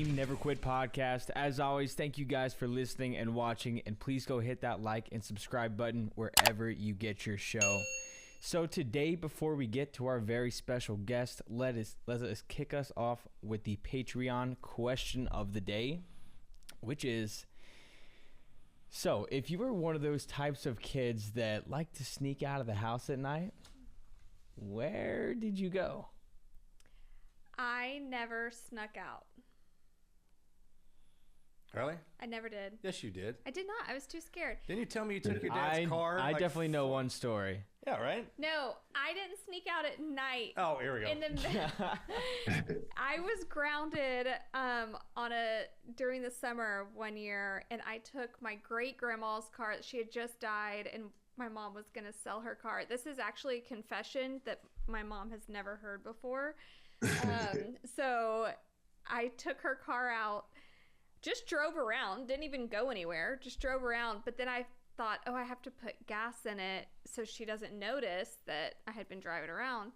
Team Never Quit podcast. As always, thank you guys for listening and watching, and please go hit that like and subscribe button wherever you get your show. So today, before we get to our very special guest, let us kick us off with the Patreon question of the day, which is, so if you were one of those types of kids that like to sneak out of the house at night, where did you go? I never snuck out. Really? I never did. Yes, you did. I did not. I was too scared. Didn't you tell me you took your dad's car? I definitely know one story. Yeah, right? No, I didn't sneak out at night. Oh, here we go. I was grounded during the summer one year, and I took my great-grandma's car. She had just died, and my mom was going to sell her car. This is actually a confession that my mom has never heard before. So I took her car out, just drove around, didn't even go anywhere, just drove around. But then I thought, oh, I have to put gas in it so she doesn't notice that I had been driving around.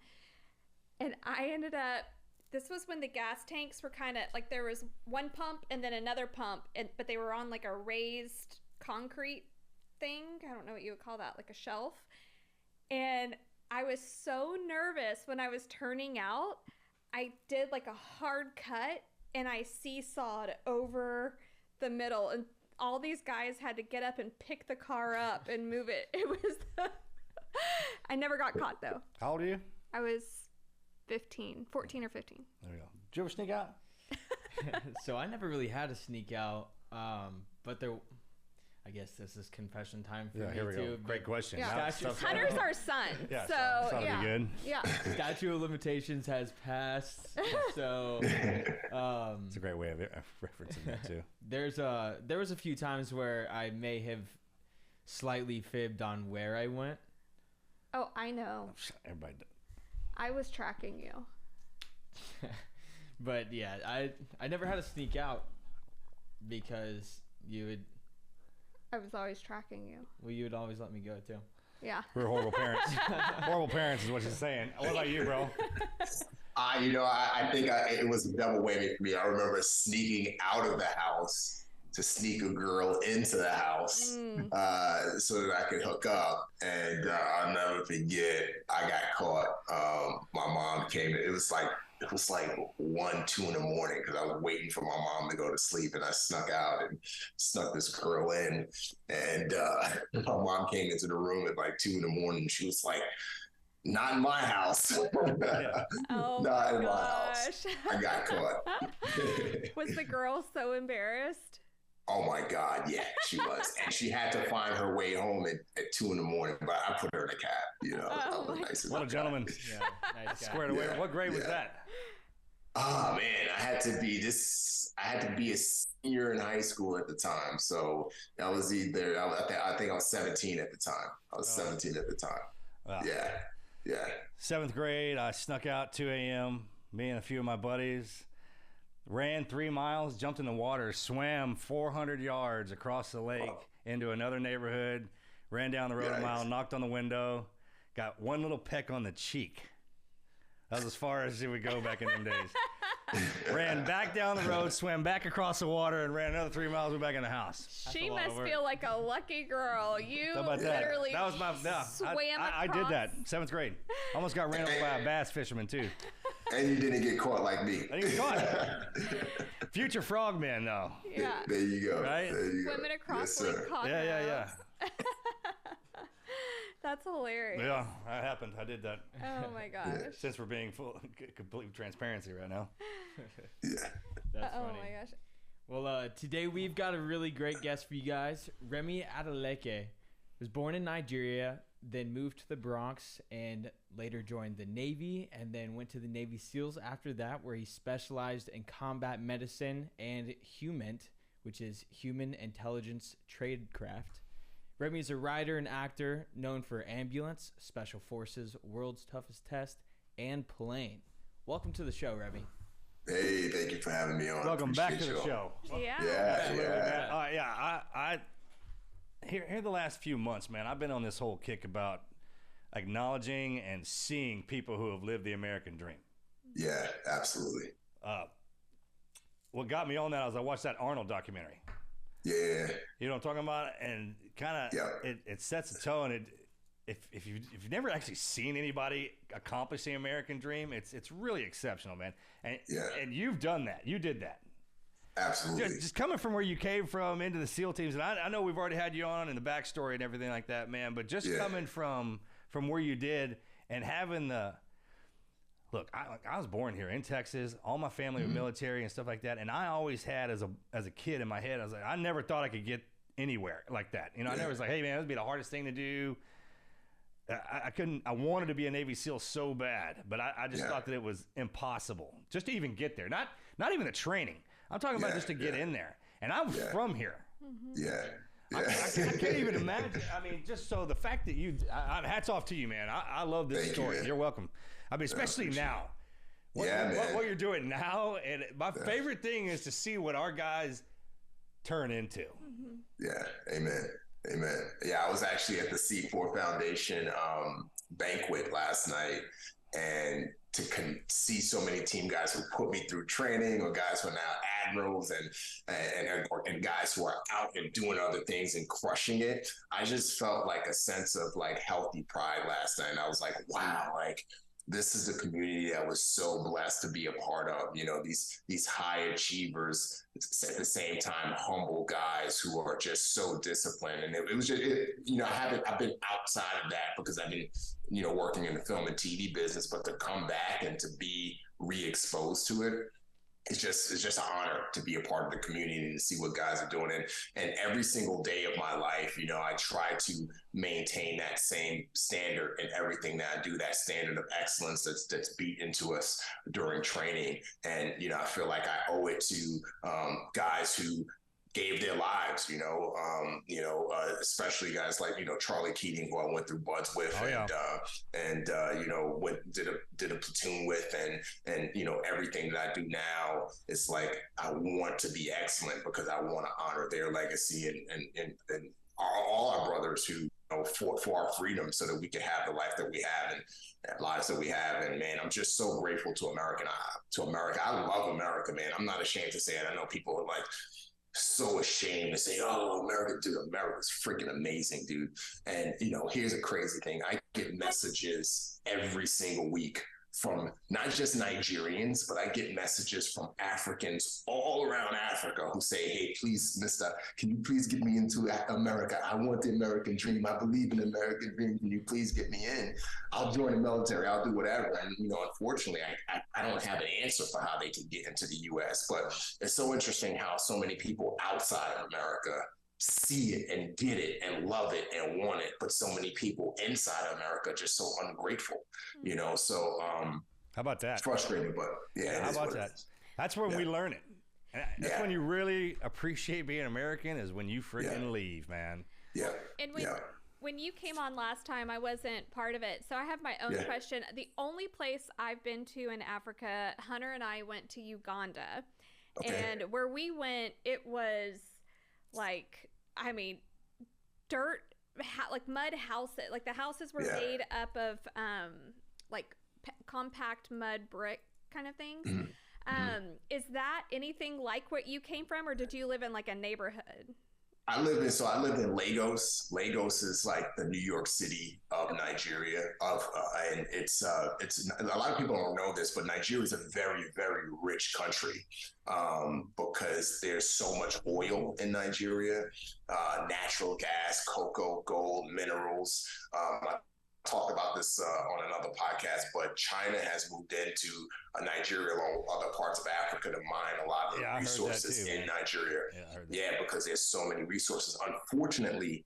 And I ended up, this was when the gas tanks were kind of like, there was one pump and then another pump, but they were on like a raised concrete thing. I don't know what you would call that, like a shelf. And I was so nervous when I was turning out. I did like a hard cut and I seesawed over the middle, and all these guys had to get up and pick the car up and move it. It was I never got caught though. How old are you? I was 14 or 15. There we go. Did you ever sneak out? So I never really had to sneak out, but there, I guess this is confession time for me here we too. go. Great question. Yeah. Hunter's our son. Yeah, so that'll be good. Yeah. Statute of limitations has passed, so it's a great way of referencing that too. There was a few times where I may have slightly fibbed on where I went. Oh, I know. Everybody did. I was tracking you. But yeah, I never had to sneak out because I was always tracking you. Well, you would always let me go too. Yeah. We're horrible parents. Horrible parents is what she's saying. What about you, bro? I think it was a double whammy for me. I remember sneaking out of the house to sneak a girl into the house so that I could hook up. And I'll never forget, I got caught. My mom came. It was like 1, 2 in the morning because I was waiting for my mom to go to sleep, and I snuck out and snuck this girl in. And my mom came into the room at like 2 in the morning. And she was like, "Not in my house." Oh Not in my my house. I got caught. Was the girl so embarrassed? Oh my God, yeah, she was. And she had to find her way home at 2 in the morning, but I put her in a cab, you know. Oh what a gentleman. Yeah, nice guy. Squared away. What grade was that? Oh man, I had to be a senior in high school at the time. So that was I think I was 17 at the time. I was 17 at the time. Wow. Yeah. 7th grade, I snuck out 2 a.m., me and a few of my buddies. Ran 3 miles, jumped in the water, swam 400 yards across the lake into another neighborhood, ran down the road a mile, knocked on the window, got one little peck on the cheek. That was as far as it would go back in them days. Ran back down the road, swam back across the water, and ran another 3 miles, went back in the house. She must feel like a lucky girl. You How about that? literally That was my swam I did across. that, 7th grade. Almost got ran over by a bass fisherman, too. And you didn't get caught like me. I didn't get caught. Future frogman, though. Yeah. There you go. Right? There you Swimming go. across Yes, Lake sir. Conroe. Yeah. That's hilarious. Yeah, that happened. I did that. Oh my gosh. Since we're being complete transparency right now. Yeah. That's Oh funny. my gosh. Well, today we've got a really great guest for you guys. Remi Adeleke was born in Nigeria, then moved to the Bronx, and later joined the Navy, and then went to the Navy SEALs after that, where he specialized in combat medicine and HUMINT, which is Human Intelligence Tradecraft. Remi is a writer and actor known for Ambulance, Special Forces, World's Toughest Test, and Plane. Welcome to the show, Remi. Hey, thank you for having me on. Welcome back to Appreciate the y'all. show. Yeah. I here the last few months, man, I've been on this whole kick about acknowledging and seeing people who have lived the American dream. Yeah, absolutely. what got me on that was I watched that Arnold documentary. Yeah. You know what I'm talking about? And kind of it sets a tone. And if you've never actually seen anybody accomplish the American dream, it's really exceptional, man. And you've done that. You did that. Absolutely. Just coming from where you came from into the SEAL teams, and I know we've already had you on in the backstory and everything like that, man. But just coming from where you did and having the look, I was born here in Texas. All my family were military and stuff like that, and I always had as a kid in my head, I was like, I never thought I could get anywhere like that. You know, I never was like, hey man, this would be the hardest thing to do. I couldn't. I wanted to be a Navy SEAL so bad, but I just thought that it was impossible just to even get there. Not even the training. I'm talking about just to get in there. And I'm from here. I can't even imagine. I mean, just so the fact that hats off to you, man. I love this story. You're welcome. I mean, especially now. What you're doing now. And my favorite thing is to see what our guys turn into. Yeah. Amen. Yeah, I was actually at the C4 Foundation banquet last night, and to see so many team guys who put me through training, or guys who are now admirals and guys who are out and doing other things and crushing it. I just felt like a sense of like healthy pride last night. And I was like, wow, like this is a community that was so blessed to be a part of, you know, these high achievers, at the same time, humble guys who are just so disciplined. And it was just, you know, I've been outside of that because I've been, you know, working in the film and TV business, but to come back and to be re-exposed to it, it's just an honor to be a part of the community and to see what guys are doing. And every single day of my life, you know, I try to maintain that same standard in everything that I do, that standard of excellence that's beat into us during training. And, you know, I feel like I owe it to guys who gave their lives, especially guys like, you know, Charlie Keating, who I went through buds with, you know, did a platoon with, and you know, everything that I do now, it's like I want to be excellent because I want to honor their legacy and all our brothers who, you know, fought for our freedom so that we could have the life that we have and lives that we have. And man, I'm just so grateful to America. I love America, man. I'm not ashamed to say it. I know people are like so ashamed to say, oh, America's freaking amazing, dude. And, you know, here's a crazy thing. I get messages every single week from not just Nigerians, but I get messages from Africans all around Africa who say, hey, please, mister, can you please get me into America? I want the American dream. I believe in the American dream. Can you please get me in? I'll join the military. I'll do whatever. And, you know, unfortunately, I don't have an answer for how they can get into the U.S., but it's so interesting how so many people outside of America see it and get it and love it and want it, but so many people inside of America are just so ungrateful, you know. So how about that? It's frustrating, but yeah. How about that? That's when we learn it. And that's when you really appreciate being American, is when you freaking leave, man. Yeah. And when you came on last time, I wasn't part of it, so I have my own question. The only place I've been to in Africa, Hunter and I went to Uganda, and where we went, it was like, I mean, dirt, like mud houses. Like the houses were made up of like compact mud brick kind of things. Is that anything like what you came from, or did you live in like a neighborhood? I live in Lagos. Lagos is like the New York City of Nigeria. And it's a lot of people don't know this, but Nigeria is a very, very rich country because there's so much oil in Nigeria, natural gas, cocoa, gold, minerals. I talked about this on another podcast, but China has moved into Nigeria along with other parts of Africa to mine a lot of the resources in Nigeria. Yeah, because there's so many resources. Unfortunately,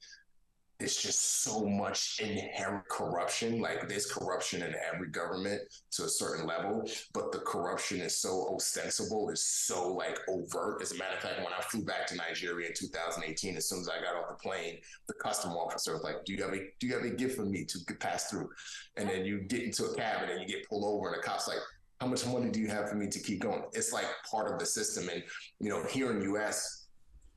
it's just so much inherent corruption. Like there's corruption in every government to a certain level, but the corruption is so ostensible, is so like overt. As a matter of fact, when I flew back to Nigeria in 2018, as soon as I got off the plane, the custom officer was like, do you have a gift for me to pass through? And then you get into a cabin and you get pulled over and the cop's like, how much money do you have for me to keep going? It's like part of the system. And, you know, here in the US,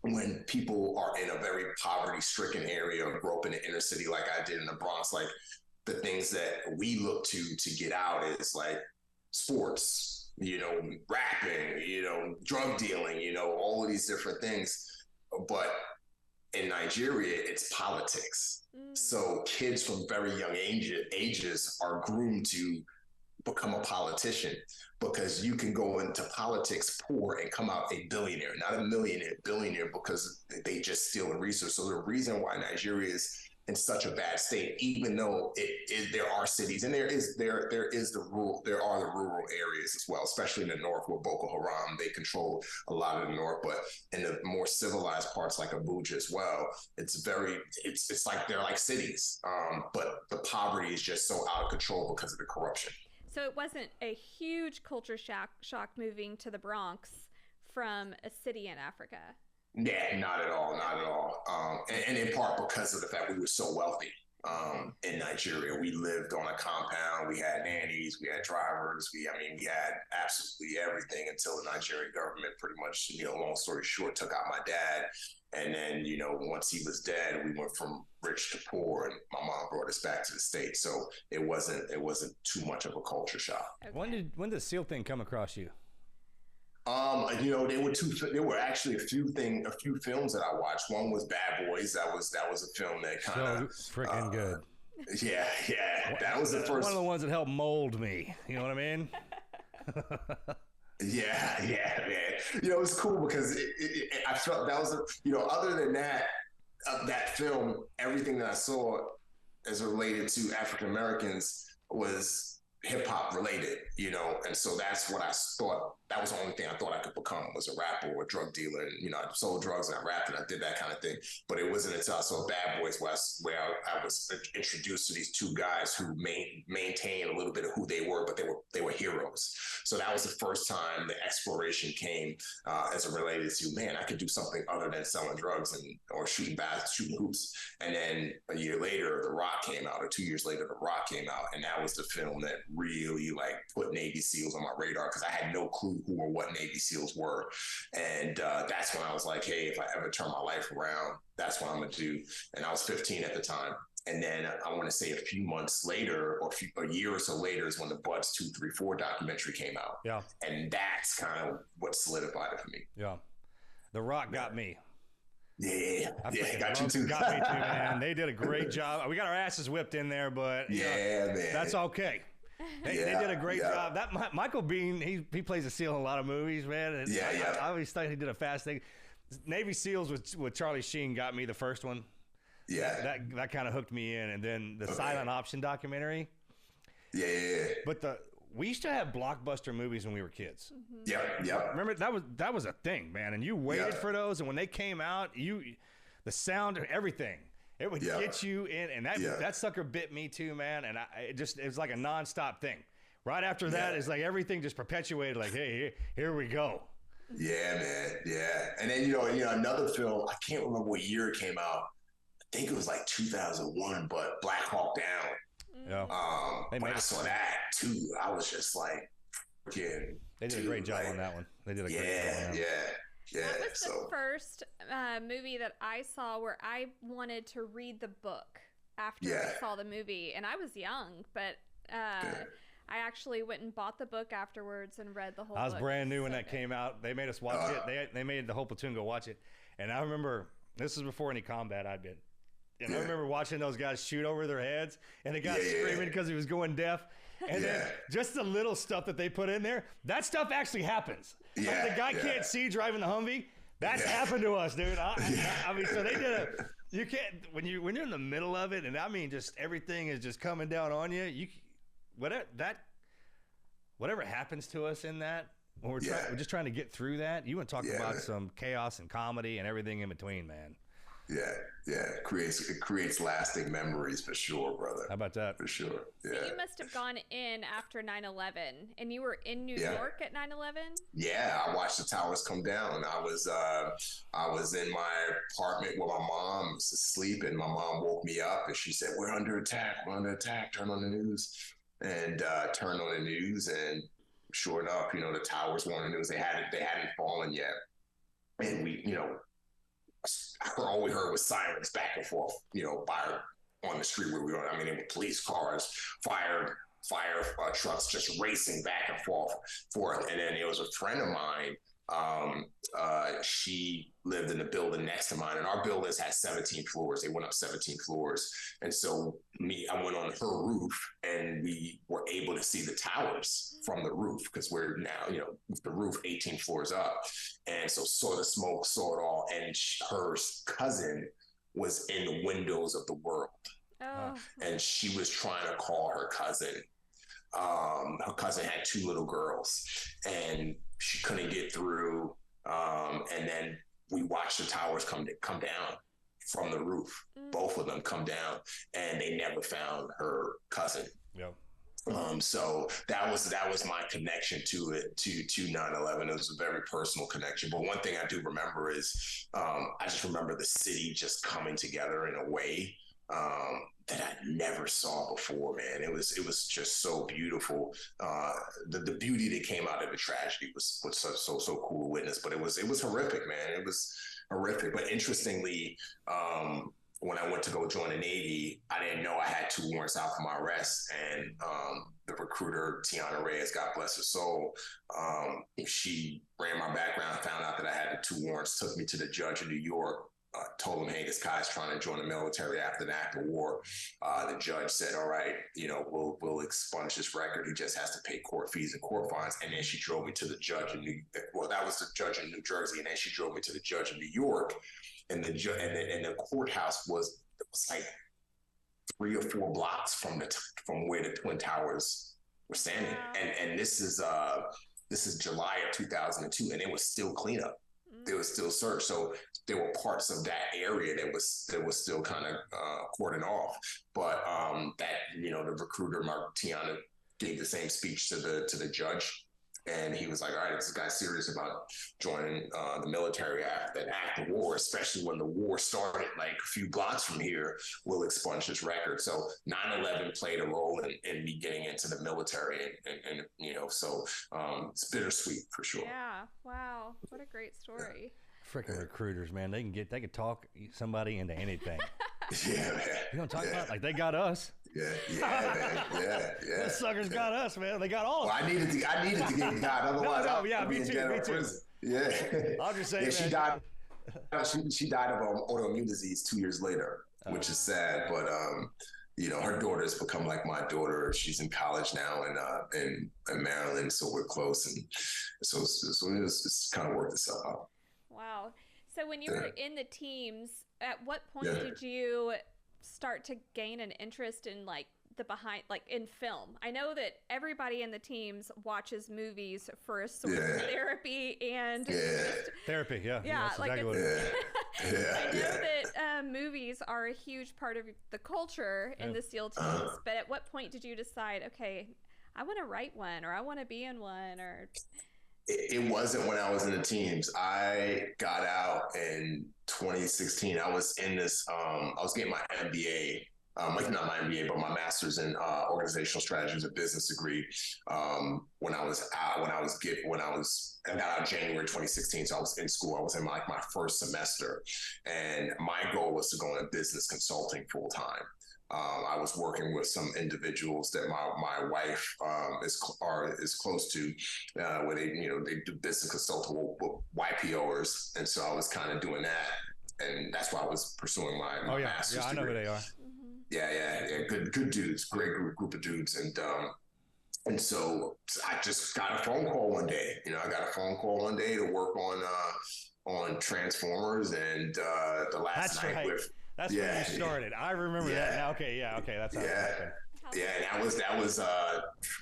when people are in a very poverty-stricken area or grow up in the inner city like I did in the Bronx, like the things that we look to get out is like sports, rapping, drug dealing, all of these different things. But in Nigeria, it's politics. So kids from very young ages are groomed to become a politician, because you can go into politics poor and come out a billionaire, not a millionaire, billionaire, because they just steal the resource. So the reason why Nigeria is in such a bad state, even though there are cities, and there are the rural areas as well, especially in the north where Boko Haram, they control a lot of the north, but in the more civilized parts like Abuja as well, it's like they're like cities, but the poverty is just so out of control because of the corruption. So it wasn't a huge culture shock moving to the Bronx from a city in Africa. Yeah, not at all. And in part because of the fact we were so wealthy in Nigeria. We lived on a compound. We had nannies. We had drivers. We had absolutely everything until the Nigerian government pretty much, long story short, took out my dad. And then, once he was dead, we went from rich to poor, and my mom brought us back to the States. So it wasn't too much of a culture shock. Okay. When did the SEAL thing come across you? There were actually a few films that I watched. One was Bad Boys. That was a film that kind of freaking good. Yeah. That was the first one of the ones that helped mold me. You know what I mean? Yeah, man. It was cool because I felt that was other than that film, everything that I saw as related to African Americans was hip hop related, and so that's what I thought. That was the only thing I thought I could become, was a rapper or a drug dealer. And, I sold drugs and I rapped and I did that kind of thing. But it wasn't until I saw Bad Boys where I was introduced to these two guys who maintained a little bit of who they were, but they were heroes. So that was the first time the exploration came as it related to, man, I could do something other than selling drugs or shooting hoops. And then a year later, The Rock came out, or 2 years later, The Rock came out. And that was the film that really put Navy SEALs on my radar, because I had no clue who or what Navy SEALs were. And that's when I was like, hey, if I ever turn my life around, that's what I'm going to do. And I was 15 at the time. And then I want to say a few months later, or a year or so later, is when the Buds 234 documentary came out. Yeah. And that's kind of what solidified it for me. Yeah. The Rock got me. Yeah, got you too. Got me too, man. They did a great job. We got our asses whipped in there, but man, that's okay. They did a great job. That Michael Biehn, he plays a SEAL in a lot of movies, man. And I always thought he did a fast thing. Navy SEALs with Charlie Sheen got me, the first one. Yeah, that kind of hooked me in, and then the Silent Option documentary. Yeah. But we used to have blockbuster movies when we were kids. Mm-hmm. Yeah. Remember that was a thing, man. And you waited for those, and when they came out, the sound, everything. It would get you in, and that sucker bit me too, man. And it was like a nonstop thing. Right after that, it's like everything just perpetuated. Like, hey, here we go. Yeah, man. Yeah, and then another film. I can't remember what year it came out. I think it was like 2001, but Black Hawk Down. Yeah. When I saw that too, I was just like, freaking. They did a great job on that one. They did a great job on that. Yeah, that was the first movie that I saw where I wanted to read the book after I saw the movie. And I was young, but I actually went and bought the book afterwards and read the whole book. I was brand new when that came out. They made us watch it. They made the whole platoon go watch it. And I remember, this was before any combat I'd been. And I remember watching those guys shoot over their heads, and the guy screaming because he was going deaf. And then just the little stuff that they put in there, that stuff actually happens. Yeah, like the guy can't see driving the Humvee. That's happened to us, dude. I mean, so they did you can't, when you're in the middle of it, and I mean, just everything is just coming down on you. Whatever happens to us in that, when we're just trying to get through that, you want to talk about some chaos and comedy and everything in between, man. Yeah. It creates lasting memories for sure, brother. How about that? For sure. Yeah. So you must have gone in after 9/11, and you were in New York at 9/11? Yeah, I watched the towers come down. I was in my apartment where my mom was asleep, and my mom woke me up and she said, "We're under attack. Turn on the news." And turned on the news, and sure enough, the towers weren't on the news. They hadn't fallen yet. And we, all we heard was sirens back and forth, fired on the street where we were. I mean, there were police cars fired fire trucks just racing back and forth. And then there was a friend of mine. She lived in the building next to mine, and our buildings had 17 floors. They went up 17 floors. And so I went on her roof, and we were able to see the towers from the roof, because we're now, with the roof 18 floors up. And so saw the smoke, saw it all. And her cousin was in the windows of the world. Oh. And she was trying to call her cousin. Her cousin had 2 little girls, and she couldn't get through. And then we watched the towers come down from the roof. Both of them come down, and they never found her cousin. Yep. So that was my connection to it, to 9/11. It was a very personal connection. But one thing I do remember is I just remember the city just coming together in a way that I never saw before, man. It was just so beautiful. The beauty that came out of the tragedy was so cool to witness. But it was horrific, man. It was horrific. But interestingly, when I went to go join the Navy, I didn't know I had 2 warrants out for my arrest. And the recruiter, Tiana Reyes, God bless her soul, she ran my background, found out that I had the 2 warrants, took me to the judge in New York. Told him, hey, this guy's trying to join the military after the act of war. The judge said, all right, we'll expunge this record. He just has to pay court fees and court fines. And then she drove me to the judge in that was the judge in New Jersey. And then she drove me to the judge in New York. And the courthouse was like 3 or 4 blocks from where the Twin Towers were standing. Wow. And this is July of 2002, and it was still cleanup. There was still search. So there were parts of that area that was still kind of cordoned off. But the recruiter, Mark Tiana, gave the same speech to the judge. And he was like, all right, this guy's serious about joining the military after the war, especially when the war started like a few blocks from here, we'll expunge this record. So 9/11 played a role in me getting into the military. And so it's bittersweet for sure. Yeah. Wow. What a great story. Freaking recruiters, man. They could talk somebody into anything. Yeah, man. You don't talk about like they got us. Yeah, man. Yeah. Those suckers got us, man. They got all of us. Well, I needed to get God. Otherwise, me too. Yeah. I'll just say, she died. She died of autoimmune disease 2 years later, which is sad. But her daughter has become like my daughter. She's in college now in Maryland, so we're close, and so it's kind of worked itself out. Wow. So when you were in the teams, at what point did you start to gain an interest in like the behind, like in film? I know that everybody in the teams watches movies for a sort of therapy and therapy. Yeah. That's like exactly what it is. I know that movies are a huge part of the culture in the SEAL teams, but at what point did you decide, okay, I want to write one, or I want to be in one, or? It wasn't when I was in the teams. I got out in 2016. I was in this, I was getting my MBA, like not my MBA, but my master's in organizational strategies and business degree. When I got out January 2016. So I was in school. I was in my first semester, and my goal was to go into business consulting full time. I was working with some individuals that my wife is close to, where they do business consulting with YPOers, and so I was kind of doing that, and that's why I was pursuing my master's degree. I know who they are. Yeah, good dudes, great group of dudes, and so I just got a phone call one day. I got a phone call one day to work on Transformers, and the last night with. That's when you started. I remember that now. Okay, that's how it happened. Yeah, and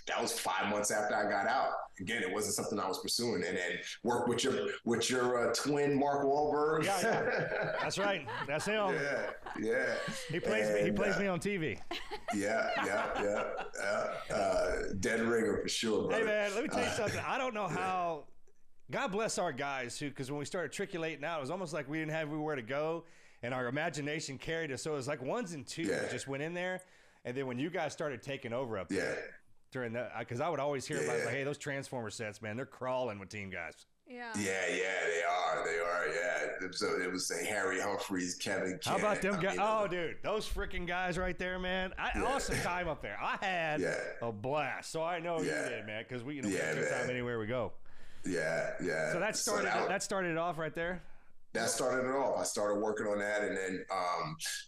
that was 5 months after I got out. Again, it wasn't something I was pursuing. And then work with your twin, Mark Wahlberg. Yeah. That's right. That's him. Yeah. He plays me on TV. Yeah. Dead ringer for sure, brother. Hey man, let me tell you something. I don't know how. God bless our guys because when we started triculating out, it was almost like we didn't have anywhere to go. And our imagination carried us. So it was like ones and twos just went in there. And then when you guys started taking over up there during that, because I would always hear about like, hey, those Transformer sets, man, they're crawling with team guys. Yeah. Yeah, they are. it was Harry Humphreys, Kevin. How about them guys? Oh, dude, those freaking guys right there, man. Awesome time up there. I had a blast. So I know you did, man, because we we have a good time anywhere we go. Yeah. So that started it off right there. That started it off. I started working on that, and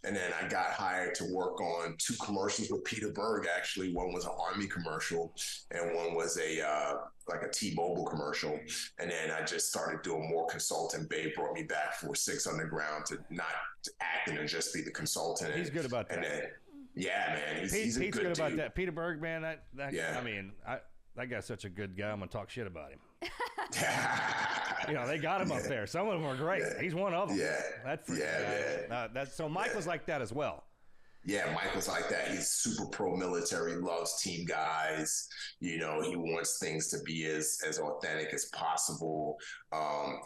then I got hired to work on 2 commercials with Peter Berg. Actually, one was an Army commercial, and one was a T-Mobile commercial. And then I just started doing more consulting. Babe brought me back for 6 Underground to not act and just be the consultant. He's good about that. And then, man, he's Pete's good dude. about that. Peter Berg, man. I mean, that guy's such a good guy. I'm gonna talk shit about him. They got him up there. Some of them are great. He's one of them. Man. So Mike was like that as well. Yeah, Mike was like that. He's super pro-military, loves team guys. He wants things to be as authentic as possible. I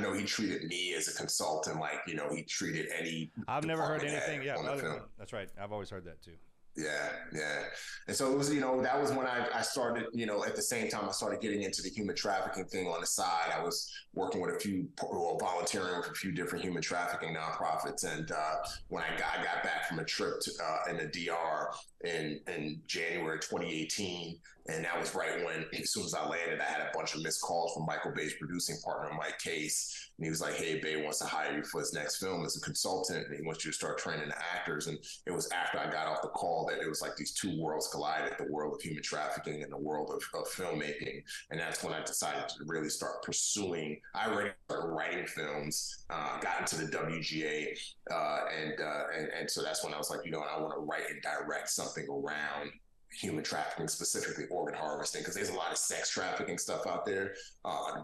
know he treated me as a consultant, like, he treated any. I've never heard anything. Yeah, that's right. I've always heard that too. Yeah. And so it was, that was when I started, at the same time I started getting into the human trafficking thing on the side. I was working with volunteering with a few different human trafficking nonprofits. And when I got back from a trip in the DR in January 2018, and that was right when, as soon as I landed, I had a bunch of missed calls from Michael Bay's producing partner, Mike Case. And he was like, hey, Bay wants to hire you for his next film as a consultant, and he wants you to start training the actors. And it was after I got off the call that it was like these 2 worlds collided, the world of human trafficking and the world of filmmaking. And that's when I decided to really start pursuing. I already started writing films, got into the WGA, and so that's when I was like, I want to write and direct something around human trafficking, specifically organ harvesting, because there's a lot of sex trafficking stuff out there,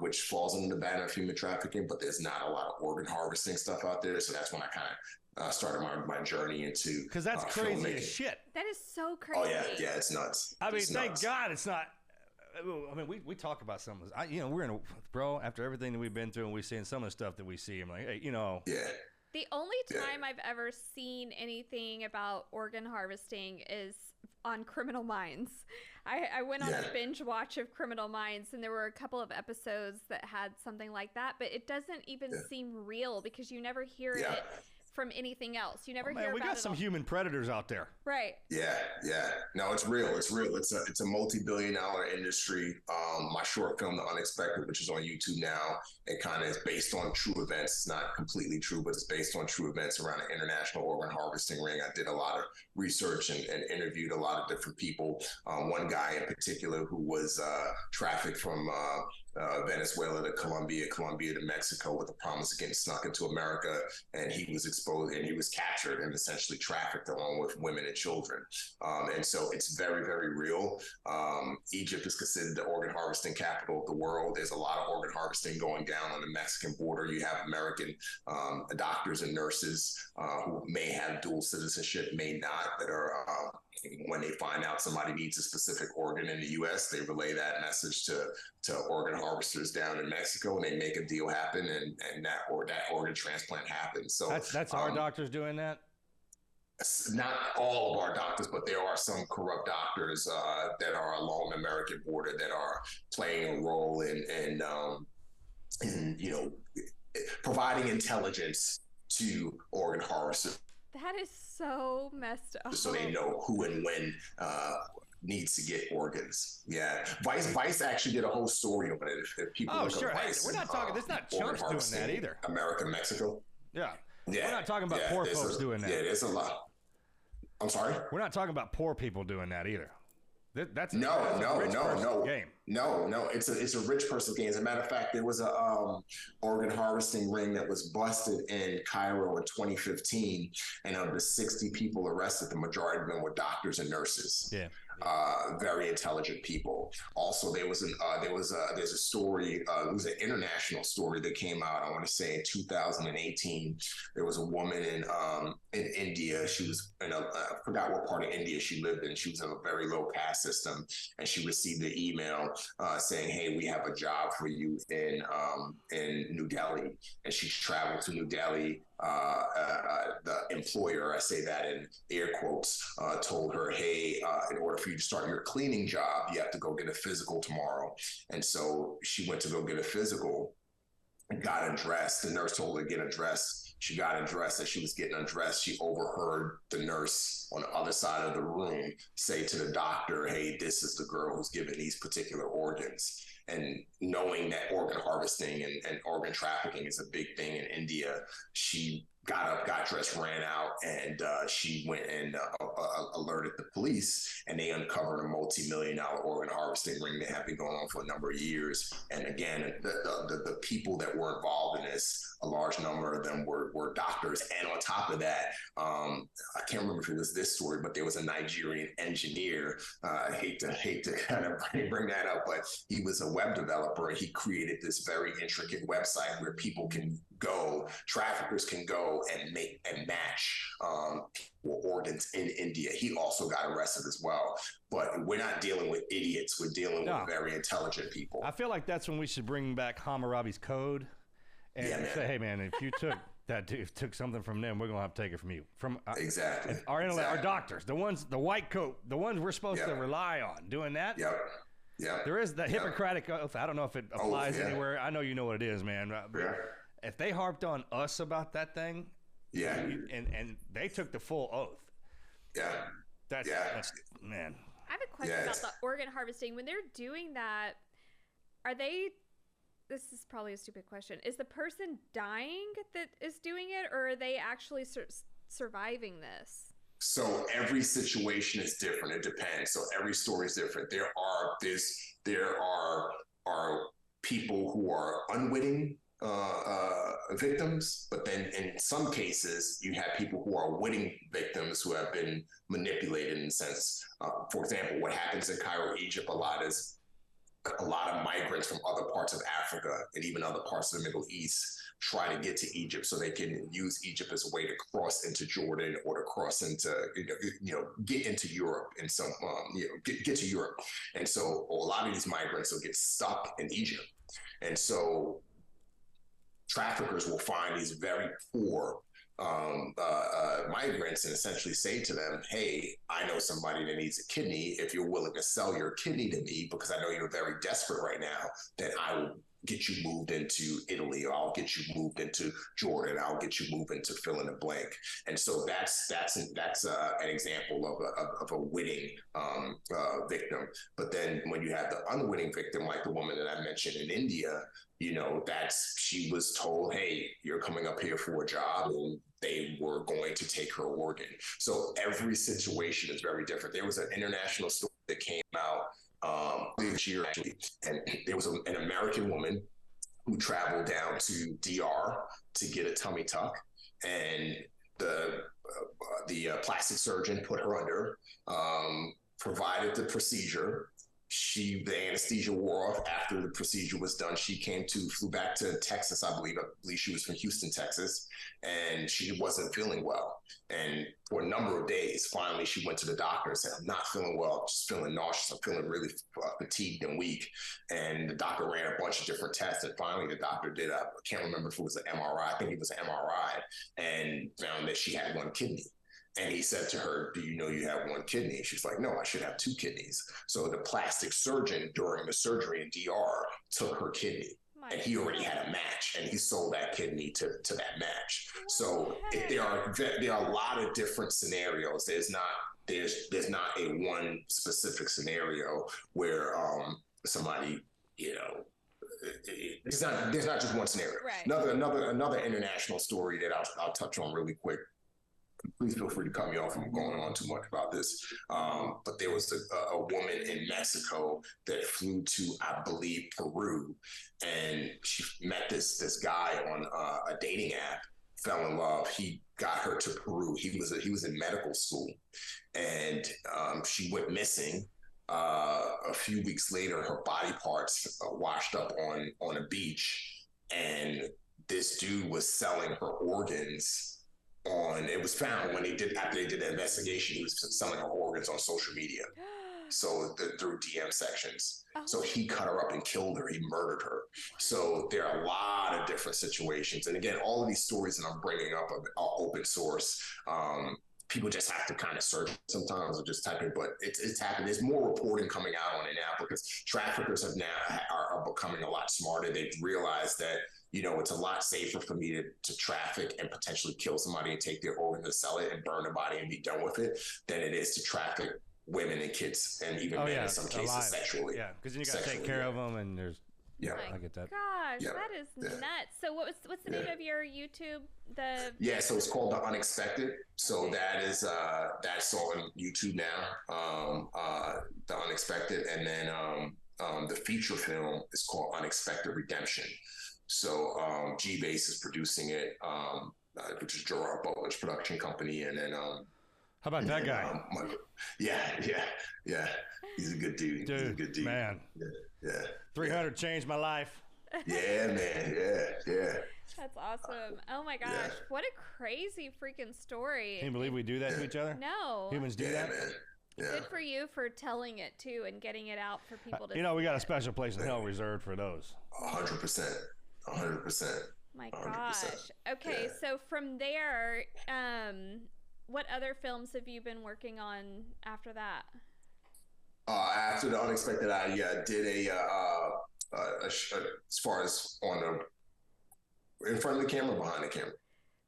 which falls under the banner of human trafficking, but there's not a lot of organ harvesting stuff out there. So that's when I kind of started my journey into because that's crazy filmmaking. As shit. That is so crazy. Oh yeah, it's nuts. I mean, thank God it's not. I mean, we talk about some of this. We're in after everything that we've been through, and we've seen some of the stuff that we see. I'm like, hey, Yeah. The only time I've ever seen anything about organ harvesting is on Criminal Minds. I went on a binge watch of Criminal Minds, and there were a couple of episodes that had something like that, but it doesn't even seem real because you never hear it from anything else. You never hear about it. We got some human predators out there. Right. Yeah. No, it's real. It's a multi-billion-dollar industry. My short film, The Unexpected, which is on YouTube now, it kind of is based on true events. It's not completely true, but it's based on true events around an international organ harvesting ring. I did a lot of research and interviewed a lot of different people. One guy in particular who was trafficked from Venezuela to Colombia to Mexico with the promise of getting snuck into America, and he was exposed and he was captured and essentially trafficked along with women and children. And so it's very, very real. Egypt is considered the organ harvesting capital of the world. There's a lot of organ harvesting going down on the Mexican border. You have American doctors and nurses who may have dual citizenship, may not, that are when they find out somebody needs a specific organ in the U.S., they relay that message to organ harvesters down in Mexico, and they make a deal happen, and that organ transplant happens. So that's our doctors doing that. Not all of our doctors, but there are some corrupt doctors that are along the American border that are playing a role in providing intelligence to organ harvesters. That is so messed up. So they know who and when needs to get organs. Yeah, Vice actually did a whole story on it. If people look sure. Up Vice, we're not talking. There's not chumps doing that either. America, Mexico. Yeah. We're not talking about poor folks doing that. Yeah, there's a lot. I'm sorry. We're not talking about poor people doing that either. That's a rich game. No. It's a rich person's game. As a matter of fact, there was a organ harvesting ring that was busted in Cairo in 2015, and of the 60 people arrested, the majority of them were doctors and nurses. Yeah. Very intelligent people. Also, there's a story. It was an international story that came out, I want to say in 2018. There was a woman in India. She was I forgot what part of India she lived in. She was in a very low caste system, and she received an email saying, "Hey, we have a job for you in New Delhi." And she traveled to New Delhi. The employer, I say that in air quotes, told her, "Hey, in order for you to start your cleaning job, you have to go get a physical tomorrow." And so she went to go get a physical. got undressed. The nurse told her to get undressed. She got undressed. As she was getting undressed, she overheard the nurse on the other side of the room say to the doctor, "Hey, this is the girl who's given these particular organs." And knowing that organ harvesting and organ trafficking is a big thing in India, she got up, got dressed, ran out, and she went and alerted the police, and they uncovered a multi-million-dollar organ harvesting ring that had been going on for a number of years. And again, the people that were involved in this, a large number of them were doctors. And on top of that, I can't remember if it was this story, but there was a Nigerian engineer. I hate to kind of bring that up, but he was a web developer, and he created this very intricate website where people can go, traffickers can go and make and match organs in India. He also got arrested as well. But we're not dealing with idiots. We're dealing with very intelligent people. I feel like that's when we should bring back Hammurabi's Code and say, hey, man, if you took something from them, we're going to have to take it from you. From exactly. Our doctors, the white coat, the ones we're supposed to rely on doing that. Yep. Yeah. There is the Hippocratic oath. I don't know if it applies anywhere. I know you know what it is, man. If they harped on us about that thing, and they took the full oath. That's man. I have a question about the organ harvesting. When they're doing that, are they? This is probably a stupid question. Is the person dying that is doing it, or are they actually surviving this? So every situation is different. It depends. So every story is different. There are people who are unwitting victims, but then in some cases you have people who are witting victims who have been manipulated in a sense. For example, what happens in Cairo, Egypt a lot is a lot of migrants from other parts of Africa and even other parts of the Middle East try to get to Egypt so they can use Egypt as a way to cross into Jordan or to cross into, get into Europe and some, get to Europe. And so a lot of these migrants will get stuck in Egypt. And so traffickers will find these very poor migrants and essentially say to them, hey, I know somebody that needs a kidney. If you're willing to sell your kidney to me, because I know you're very desperate right now, then I will get you moved into Italy, or I'll get you moved into Jordan. I'll get you moved into fill in the blank. And so that's an example of a witting victim. But then when you have the unwitting victim, like the woman that I mentioned in India, she was told, hey, you're coming up here for a job, and they were going to take her organ. So every situation is very different. There was an international story that came out this year, actually, and there was an American woman who traveled down to DR to get a tummy tuck, and the plastic surgeon put her under, provided the procedure. The anesthesia wore off after the procedure was done. She flew back to Texas, I believe she was from Houston, Texas, and she wasn't feeling well. And for a number of days, finally, she went to the doctor and said, I'm not feeling well, I'm just feeling nauseous, I'm feeling really fatigued and weak. And the doctor ran a bunch of different tests, and finally the doctor did I can't remember if it was an MRI, I think it was an MRI, and found that she had one kidney. And he said to her, do you know you have one kidney? She's like, no, I should have two kidneys. So the plastic surgeon during the surgery in DR took her kidney. And he already had a match, and he sold that kidney to that match. So there are a lot of different scenarios. There's not a one specific scenario where somebody, there's not just one scenario. Right. Another international story that I'll touch on really quick. Please feel free to cut me off if I'm going on too much about this. But there was a woman in Mexico that flew to, I believe, Peru, and she met this guy on a dating app, fell in love. He got her to Peru. He was in medical school, and she went missing. A few weeks later, her body parts washed up on a beach, and this dude was selling her organs. It was found after they did the investigation, he was selling her organs on social media. So through DM sections. So he cut her up and killed her. He murdered her. So there are a lot of different situations. And again, all of these stories that I'm bringing up are open source. people just have to kind of search sometimes or just type in, but it's happened. There's more reporting coming out on it now because traffickers are becoming a lot smarter. They've realized that, it's a lot safer for me to traffic and potentially kill somebody and take their organ to sell it and burn the body and be done with it than it is to traffic women and kids and even men in some cases sexually. Yeah, because then you got to take care of them, and there's. Yeah, I get that. Gosh, that is nuts. So what's the name of your YouTube? So it's called The Unexpected. So that's on YouTube now. The Unexpected, and then the feature film is called Unexpected Redemption. So G-Base is producing it, which is Gerard Butler's production company, and then how about that guy? Yeah. He's a good dude. He's a good dude, man. Yeah. 300 changed my life. Yeah, man. Yeah. That's awesome. Oh my gosh, what a crazy freaking story! Can you believe we do that to each other? No, humans do that. Man. Yeah. Good for you for telling it too and getting it out for people to. We got a special place in hell reserved for those. 100%. My 100%. gosh. Okay, so from there, what other films have you been working on after that? After The Unexpected, I did as far as in front of the camera, behind the camera.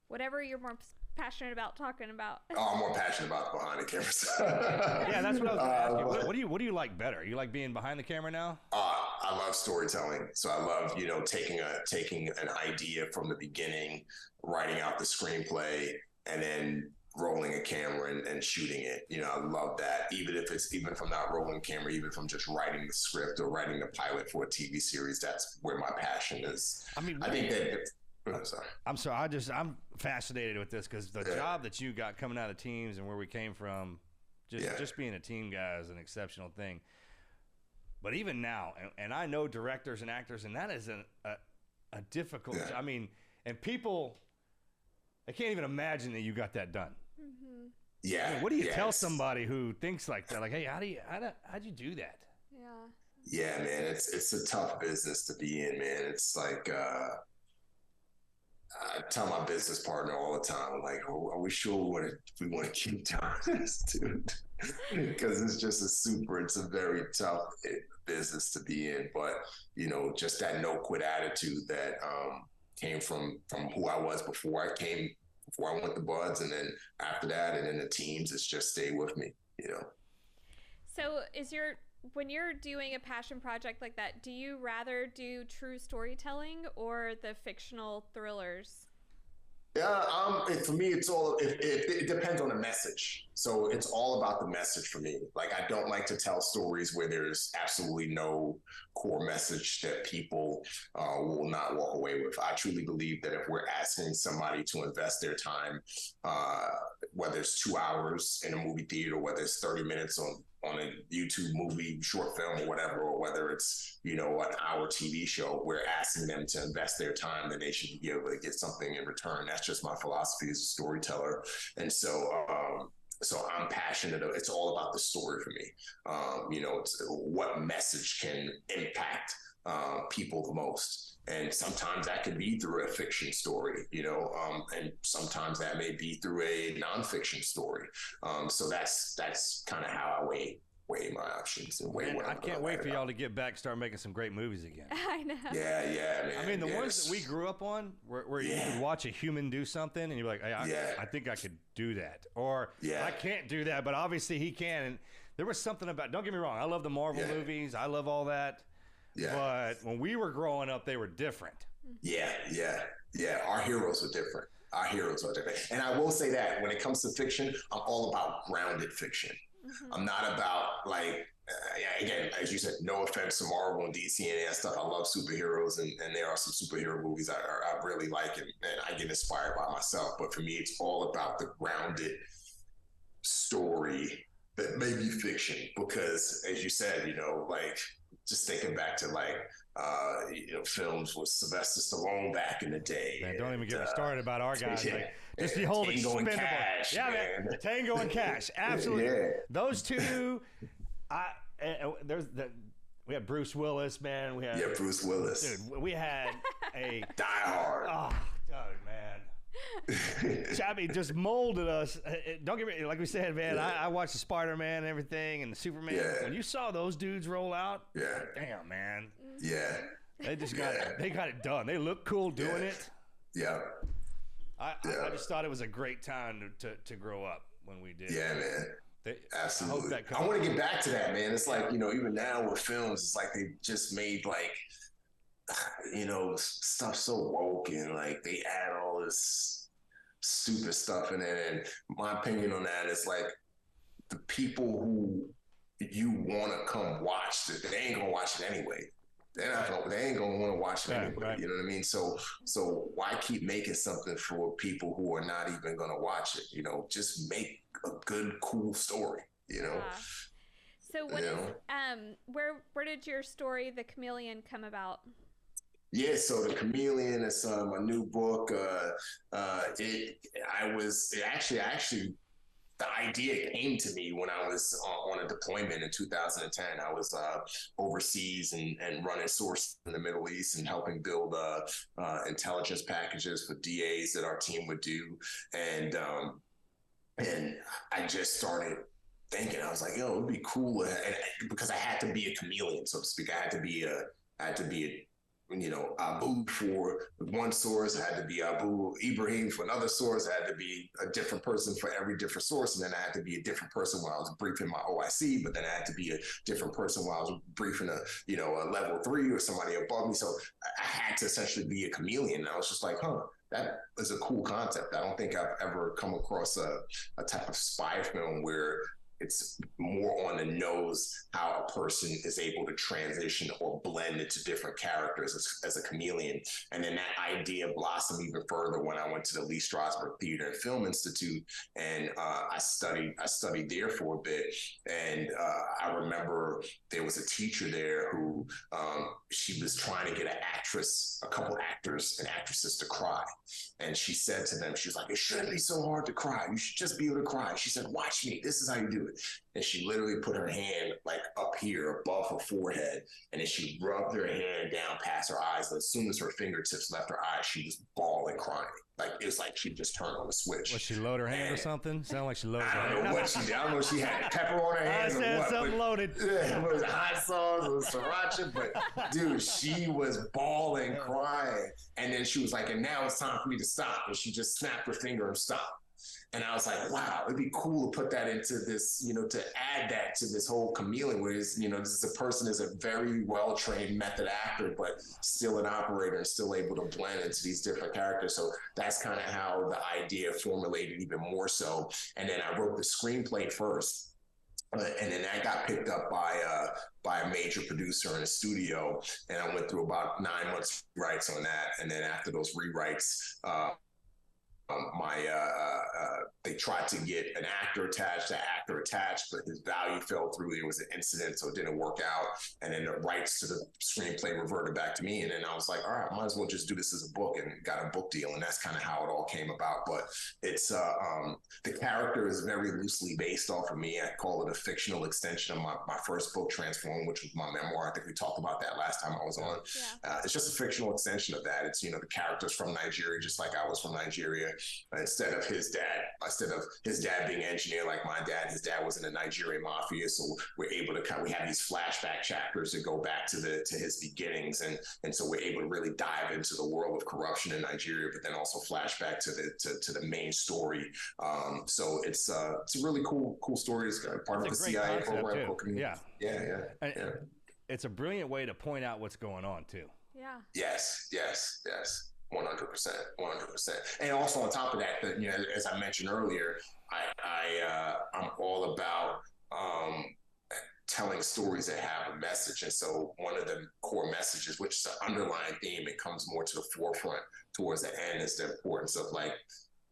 Whatever you're more passionate about talking about. I'm more passionate about behind the cameras. Yeah, that's what I was going to ask you. What do you like better? You like being behind the camera now? I love storytelling. So I love, taking an idea from the beginning, writing out the screenplay, and then rolling a camera and shooting it. I love that. Even if I'm not rolling camera, even if I'm just writing the script or writing the pilot for a TV series, that's where my passion is. I think that. I'm sorry. I'm fascinated with this because the job that you got coming out of teams and where we came from, just being a team guy is an exceptional thing. But even now, and I know directors and actors, and that is a difficult. I mean, and people, I can't even imagine that you got that done. Mm-hmm. Yeah. I mean, what do you tell somebody who thinks like that? Like, hey, how'd you do that? Yeah. Yeah, man, it's a tough business to be in, man. It's like. I tell my business partner all the time, like, are we sure we want to keep doing this, dude? Because it's a very tough business to be in. But, just that no quit attitude that came from who I was before I went to Buds, and then after that, and then the teams, it's just stay with me, So when you're doing a passion project like that, do you rather do true storytelling or the fictional thrillers? Yeah, for me, it depends on the message. So it's all about the message for me. Like, I don't like to tell stories where there's absolutely no core message that people will not walk away with. I truly believe that if we're asking somebody to invest their time, whether it's 2 hours in a movie theater, or whether it's 30 minutes on a YouTube movie, short film, or whatever, or whether it's, an hour TV show, we're asking them to invest their time, then they should be able to get something in return. That's just my philosophy as a storyteller. And so I'm passionate. It's all about the story for me. It's what message can impact people the most. And sometimes that could be through a fiction story, and sometimes that may be through a nonfiction story. So that's kind of how I weigh my options and weigh what I can't wait for y'all to get back, start making some great movies again. I know. Yeah, man. I mean, the ones that we grew up on, where you could watch a human do something, and you're like, hey, I think I could do that, or I can't do that, but obviously he can. And there was something about. Don't get me wrong, I love the Marvel movies, I love all that. Yeah. But when we were growing up, they were different. Yeah. Our heroes are different. And I will say that when it comes to fiction, I'm all about grounded fiction. Mm-hmm. I'm not about, like, again, as you said, no offense to Marvel and DC and that stuff. I love superheroes, and there are some superhero movies I really like, and I get inspired by myself. But for me, it's all about the grounded story that may be fiction. Because, as you said, like, just thinking back to films with Sylvester Stallone back in the day. Man, don't even get me started about our guys. Yeah, like, just the whole Tango and Cash. Yeah, man. Tango and Cash. Absolutely. Yeah. Those two. We had Bruce Willis, man. Bruce Willis. Dude, we had a Die Hard. Oh, man. Chappie just molded us. Don't get me, like we said, man, I watched the Spider-Man and everything and the Superman. Yeah. When you saw those dudes roll out, Yeah. damn, man. Yeah. They just got it done. They look cool doing it. Yeah. I just thought it was a great time to grow up when we did. Yeah, man. Absolutely. I want to get back to that, man. It's like, even now with films, it's like they just made like, stuff so woke and like they add all this stupid stuff in it. And my opinion on that is like the people who you want to come watch it, they ain't gonna watch it anyway. They ain't gonna want to watch it anyway. Right. You know what I mean? So why keep making something for people who are not even gonna watch it? Just make a good, cool story. So what is where did your story, The Chameleon, come about? Yeah, so The Chameleon is my new book. The idea came to me when I was on a deployment in 2010. I was overseas and running sources in the Middle East and helping build intelligence packages for DAs that our team would do. And I just started thinking, I was like, it would be cool. And because I had to be a chameleon, so to speak. I had to be Abu for one source. I had to be Abu Ibrahim for another source. I had to be a different person for every different source. And then I had to be a different person when I was briefing my OIC, but then I had to be a different person when I was briefing a level 3 or somebody above me. So I had to essentially be a chameleon. And I was just like, that is a cool concept. I don't think I've ever come across a type of spy film where it's more on the nose how a person is able to transition or blend into different characters as a chameleon. And then that idea blossomed even further when I went to the Lee Strasberg Theater and Film Institute, and I studied there for a bit. And I remember there was a teacher there who she was trying to get a couple actors and actresses to cry. And she said to them, she was like, it shouldn't be so hard to cry. You should just be able to cry. She said, watch me. This is how you do it. And she literally put her hand like up here above her forehead. And then she rubbed her hand down past her eyes. And as soon as her fingertips left her eyes, she was bawling, crying. Like, it was like she just turned on the switch. Was she load her hand or something? Sound like she loaded her hand. I don't know what she did. I don't know if she had pepper on her hands or what. Something loaded. Yeah, it was hot sauce, it was sriracha. But, dude, she was bawling, crying. And then she was like, and now it's time for me to stop. And she just snapped her finger and stopped. And I was like, wow, it'd be cool to put that into this, to add that to this whole chameleon, where this is a person is a very well-trained method actor, but still an operator and still able to blend into these different characters. So that's kind of how the idea formulated even more so. And then I wrote the screenplay first. And then that got picked up by a major producer in a studio. And I went through about 9 months rewrites on that. And then after those rewrites, they tried to get an actor attached, but his value fell through. There was an incident, so it didn't work out. And then the rights to the screenplay reverted back to me. And then I was like, all right, I might as well just do this as a book, and got a book deal. And that's kind of how it all came about. But it's the character is very loosely based off of me. I call it a fictional extension of my first book, Transform, which was my memoir. I think we talked about that last time I was on. Yeah. It's just a fictional extension of that. It's, the character's from Nigeria, just like I was from Nigeria. Instead of his dad being an engineer like my dad, his dad was in the Nigerian mafia. So we're able to we have these flashback chapters that go back to his beginnings, and so we're able to really dive into the world of corruption in Nigeria, but then also flashback to the main story. So it's a really cool story. It's part of the CIA program. Yeah. Yeah. It's a brilliant way to point out what's going on too. Yeah. Yes. 100%. And also on top of that, as I mentioned earlier, I'm all about telling stories that have a message. And so one of the core messages, which is an underlying theme, it comes more to the forefront towards the end, is the importance of like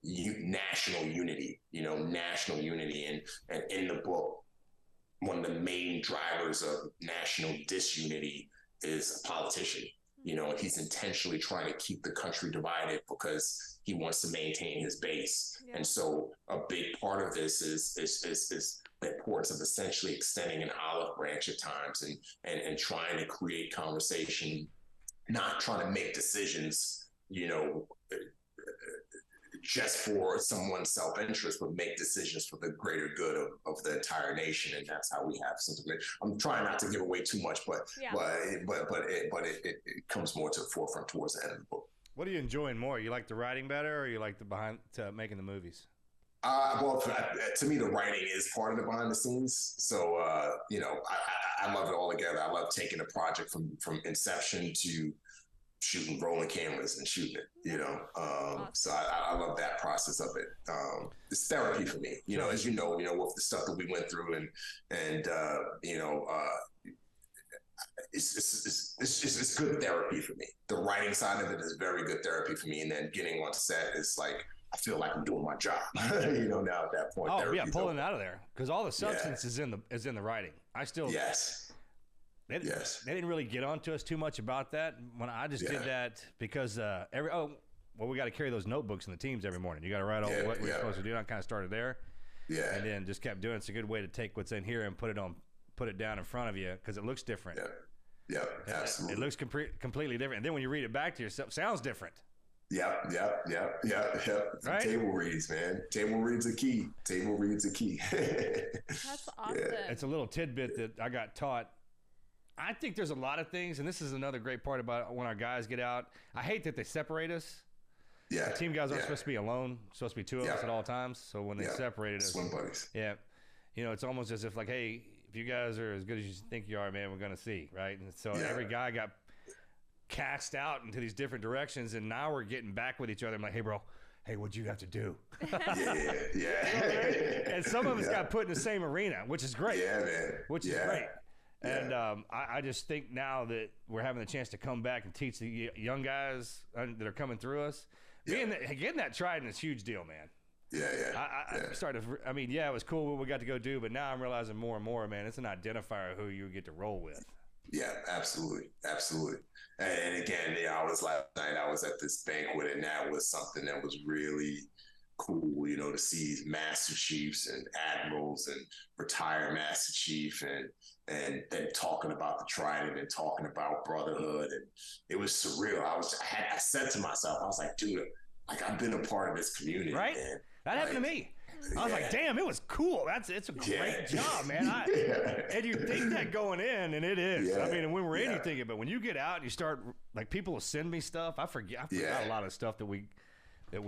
national unity. And in the book, one of the main drivers of national disunity is a politician. And he's intentionally trying to keep the country divided because he wants to maintain his base. Yeah. And so a big part of this is the importance of essentially extending an olive branch at times and trying to create conversation, not trying to make decisions, just for someone's self-interest, but make decisions for the greater good of the entire nation. And that's how we have something. I'm trying not to give away too much, but it comes more to the forefront towards the end of the book. What are you enjoying more? You like the writing better, or you like the behind to making the movies? Well, to me, the writing is part of the behind the scenes. So, I love it all together. I love taking a project from inception to shooting, rolling cameras and shooting it, Awesome. So I love that process of it. It's therapy for me, as with the stuff that we went through and it's good therapy for me. The writing side of it is very good therapy for me. And then getting on set is like, I feel like I'm doing my job, now at that point. Oh yeah, pulling it out of there, because all the substance is in the writing. I still They didn't really get onto us too much about that when I just did that because we got to carry those notebooks in the teams every morning. You got to write out what we're supposed to do. I kind of started there, and then just kept doing it. It's a good way to take what's in here and put it down in front of you because it looks different. Yeah, absolutely. It looks completely different, and then when you read it back to yourself, sounds different. Yep. Right? Table reads, man. Table reads a key. That's awesome. It's a little tidbit that I got taught. I think there's a lot of things, and this is another great part about when our guys get out. I hate that they separate us. Yeah. The team guys aren't supposed to be alone. It's supposed to be two of us at all times. So when they separated us. Swim buddies. Yeah. It's almost as if like, hey, if you guys are as good as you think you are, man, we're going to see, right? And so every guy got cast out into these different directions, and now we're getting back with each other. I'm like, hey, bro, what'd you have to do? And some of us got put in the same arena, which is great. Yeah, man. Which is great. And I just think now that we're having the chance to come back and teach the young guys that are coming through us, getting that trident is a huge deal, man. I started. I mean, it was cool what we got to go do, but now I'm realizing more and more, man, it's an identifier of who you get to roll with. Yeah, absolutely. And again, I was last night. I was at this banquet, and that was something that was really cool, to see Master Chiefs and Admirals and retired Master Chief and then talking about the Trident and talking about brotherhood, and it was surreal. I said to myself, I was like, dude, like I've been a part of this community, right? Man. That happened to me. I was like, damn, it was cool. It's a great job, man. And you think that going in, and it is. I mean, and when we're in, you think it, but when you get out and you start, like, people will send me stuff. I forgot a lot of stuff that we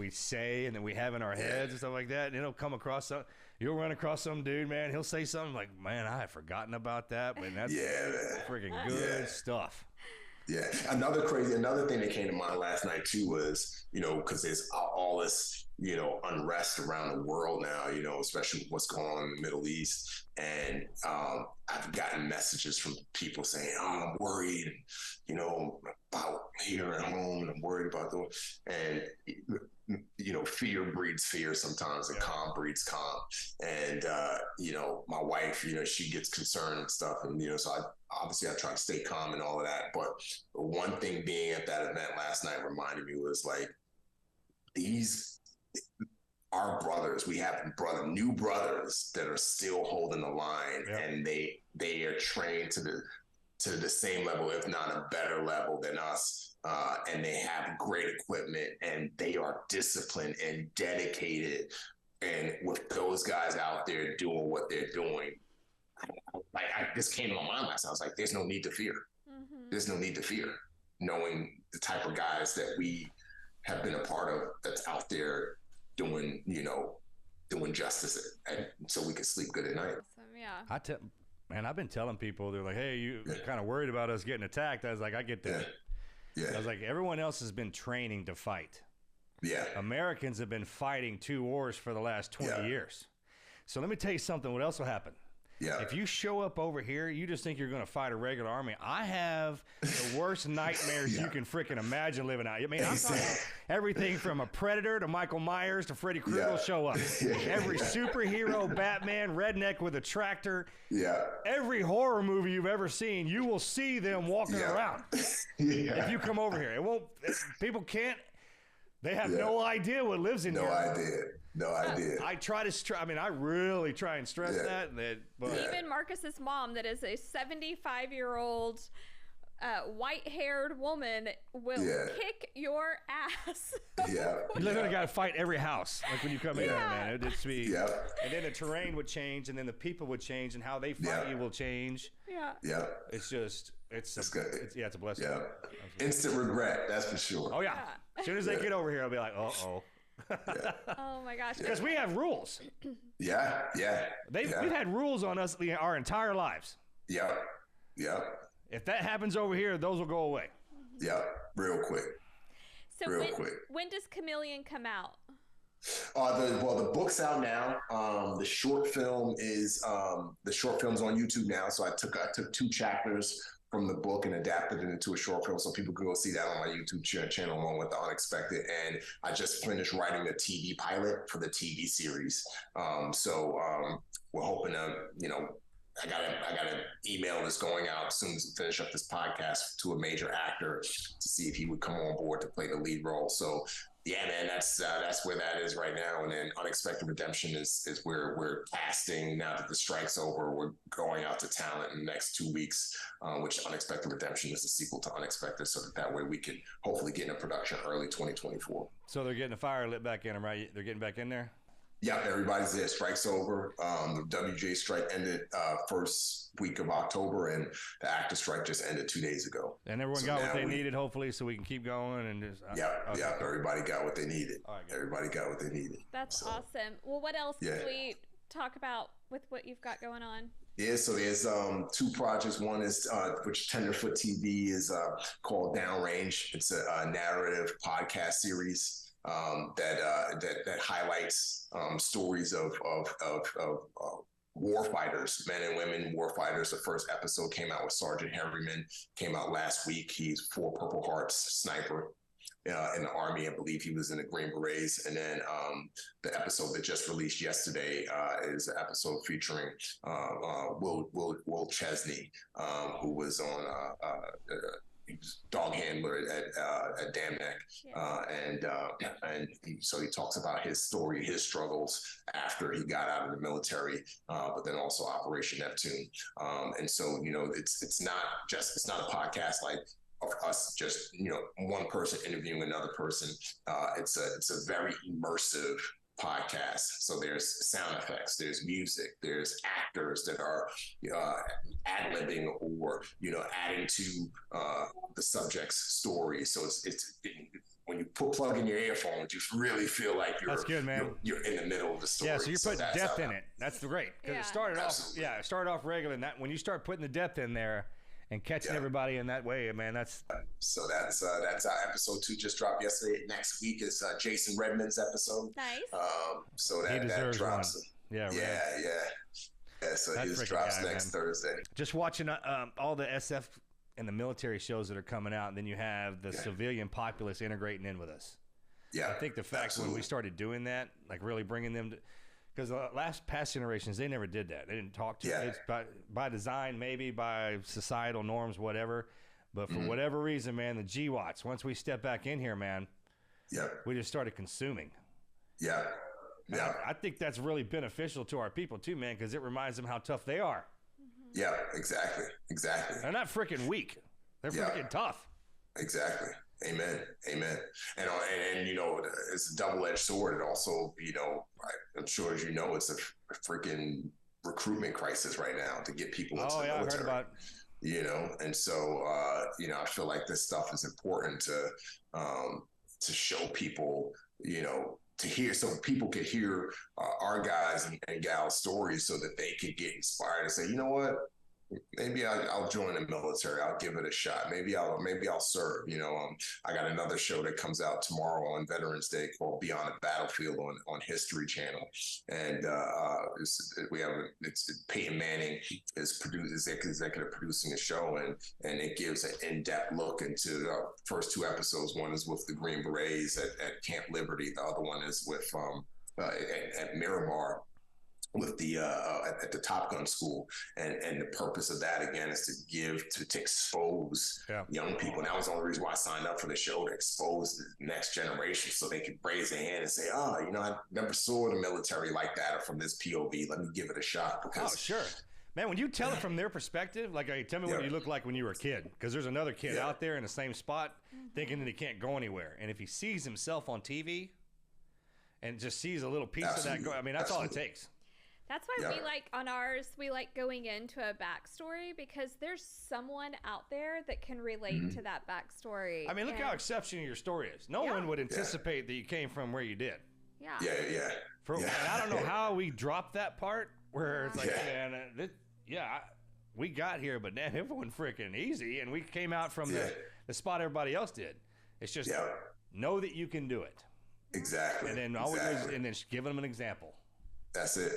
say and that we have in our heads and stuff like that. And it'll come across you'll run across some dude, man. He'll say something like, man, I had forgotten about that, but that's freaking good stuff. Yeah. Another thing that came to mind last night too was, because there's all this, unrest around the world now, especially what's going on in the Middle East. And I've gotten messages from people saying, oh, I'm worried, about here at home, and I'm worried about and fear breeds fear sometimes, and calm breeds calm. And, my wife, she gets concerned and stuff. And, so I try to stay calm and all of that. But one thing being at that event last night reminded me was like, our brothers, we have new brothers that are still holding the line, and they are trained to the same level, if not a better level than us. And they have great equipment, and they are disciplined and dedicated. And with those guys out there doing what they're doing, this came to my mind last night. I was like, there's no need to fear. Mm-hmm. There's no need to fear, knowing the type of guys that we have been a part of that's out there doing justice, and so we can sleep good at night. Awesome, Man, I've been telling people, they're like, hey, you're kind of worried about us getting attacked. I was like, I get that. I was like, everyone else has been training to fight. Yeah. Americans have been fighting 2 wars for the last 20 years. So let me tell you something. What else will happen? Yeah. If you show up over here, you just think you're going to fight a regular army. I have the worst nightmares you can freaking imagine living out. I mean, I'm talking everything from a Predator to Michael Myers to Freddy Krueger will show up. Every superhero, Batman, redneck with a tractor. Yeah. Every horror movie you've ever seen, you will see them walking around. If you come over here, it won't. People can't. They have no idea what lives in here. No idea. I try to I really try and stress that. But even Marcus's mom, that is a 75-year-old white-haired woman will kick your ass. Yeah. You literally got to fight every house, like when you come in there, man. It'd just be, and then the terrain would change, and then the people would change, and how they fight you will change. Yeah. Yeah. It's just, it's good. It's a blessing. Yeah. Instant regret, that's for sure. Oh, yeah. As soon as they get over here, I'll be like, uh-oh. Oh, my gosh. Because we have rules. Yeah. We've had rules on us our entire lives. Yeah. If that happens over here, those will go away. Yeah, real quick. So when does Chameleon come out? The book's out now. The short film is on YouTube now. So I took 2 chapters from the book and adapted it into a short film, so people can go see that on my YouTube channel along with The Unexpected. And I just finished writing the TV pilot for the TV series. We're hoping to, I got an email that's going out as soon as we finish up this podcast to a major actor to see if he would come on board to play the lead role. So yeah, man, that's where that is right now. And then Unexpected Redemption is where we're casting now that the strike's over. We're going out to talent in the next 2 weeks, which Unexpected Redemption is a sequel to Unexpected, so that way we can hopefully get into production early 2024. So they're getting the fire lit back in them, right? They're getting back in there? Yeah, everybody's there. Strike's over. The WJ strike ended first week of October, and the actor strike just ended 2 days ago. And everyone got what they needed, hopefully, so we can keep going. And just everybody got what they needed. All right, everybody got what they needed. That's awesome. Well, what else can we talk about with what you've got going on? Yeah, so there's 2 projects. One is which Tenderfoot TV is called Downrange. It's a narrative podcast series that highlights stories of war fighters, men and women war fighters. The first episode came out with Sergeant Harriman, came out last week. He's 4 Purple Hearts sniper in the Army. I believe he was in the Green Berets. And then the episode that just released yesterday is an episode featuring Will Chesney, who was on he was dog handler at Dam Neck. So he talks about his story, his struggles after he got out of the military, but then also Operation Neptune. And so, it's not a podcast like of us just, one person interviewing another person. It's a very immersive podcast. So there's sound effects, there's music, there's actors that are ad-libbing or adding to the subject's story. So it's when you plug in your earphones, you really feel like that's good, man. You're in the middle of the story. Yeah, so you're putting depth in it. That's great because it started off regular. And that when you start putting the depth in there and catching everybody in that way, man, that's episode 2 just dropped yesterday. Next week is Jason Redman's episode. Nice. So that drops. One. Yeah. So his drops next Thursday. Just watching all the SF and the military shows that are coming out, and then you have the civilian populace integrating in with us. Yeah, I think the fact when we started doing that, like really bringing them to. Because the past generations, they never did that. They didn't talk to It's by design, maybe by societal norms, whatever. But for whatever reason, man, the GWATs, once we step back in here, man, we just started consuming. Yeah. I think that's really beneficial to our people, too, man, because it reminds them how tough they are. Yeah, exactly. They're not freaking weak. They're freaking tough. Exactly. Amen. And it's a double-edged sword. It also, I'm sure as it's a freaking recruitment crisis right now to get people into the military. I heard about it. And so, I feel like this stuff is important to show people, to hear, so people could hear our guys and gals stories so that they could get inspired and say, you know what? Maybe I'll join the military. I'll give it a shot. Maybe I'll serve. I got another show that comes out tomorrow on Veterans Day called Beyond the Battlefield on History Channel, and it's Peyton Manning is executive producing a show, and it gives an in-depth look into the first 2 episodes. One is with the Green Berets at Camp Liberty. The other one is with at Miramar, with the at the Top Gun school, and the purpose of that again is to expose young people. And that was the only reason why I signed up for the show, to expose the next generation so they could raise their hand and say, I never saw the military like that or from this POV. Let me give it a shot. Because sure. Man, when you tell it from their perspective, like, hey, tell me what you look like when you were a kid. Because there's another kid out there in the same spot thinking that he can't go anywhere. And if he sees himself on TV and just sees a little piece of that, I mean, that's all it takes. That's why we like on ours, we like going into a backstory because there's someone out there that can relate to that backstory. I mean, look how exceptional your story is. No one would anticipate that you came from where you did. Yeah. And I don't know how we dropped that part where it's like, man, we got here, but damn, it wasn't freaking easy. And we came out from the spot everybody else did. It's just know that you can do it. Exactly. And then and then giving them an example. That's it.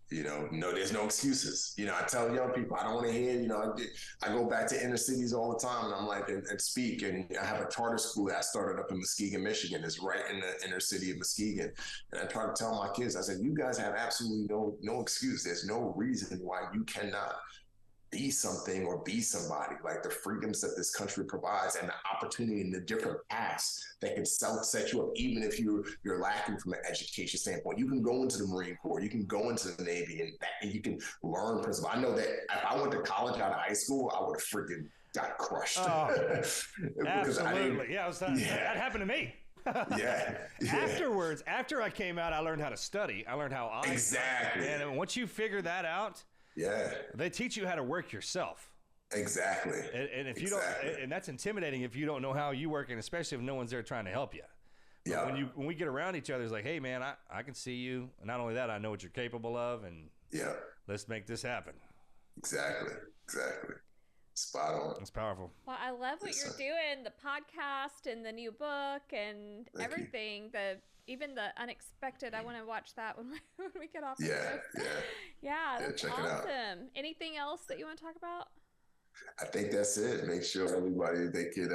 You know, no, there's no excuses. You know, I tell young people, I don't want to hear, you know, I go back to inner cities all the time and I'm like, and speak. And I have a charter school that I started up in Muskegon, Michigan. It's right in the inner city of Muskegon. And I try to tell my kids, I said, you guys have absolutely no excuse. There's no reason why you cannot be something or be somebody. Like the freedoms that this country provides and the opportunity and the different paths that can set you up, even if you're lacking from an education standpoint. You can go into the Marine Corps, you can go into the Navy, and you can learn principles. I know that if I went to college out of high school, I would have freaking got crushed. Absolutely. That happened to me. Afterwards, after I came out, I learned how to study. I learned how and once you figure that out, they teach you how to work yourself. Exactly. And if you don't, and that's intimidating if you don't know how you work, and especially if no one's there trying to help you. When we get around each other, it's like, hey man, I can see you. And not only that, I know what you're capable of, and let's make this happen. Exactly. Spot on. It's powerful. Well, I love what you're doing, the podcast and the new book and everything. Even the unexpected. I want to watch that when we get off. That's check awesome. It out. Anything else that you want to talk about? I think that's it. Make sure everybody, they could,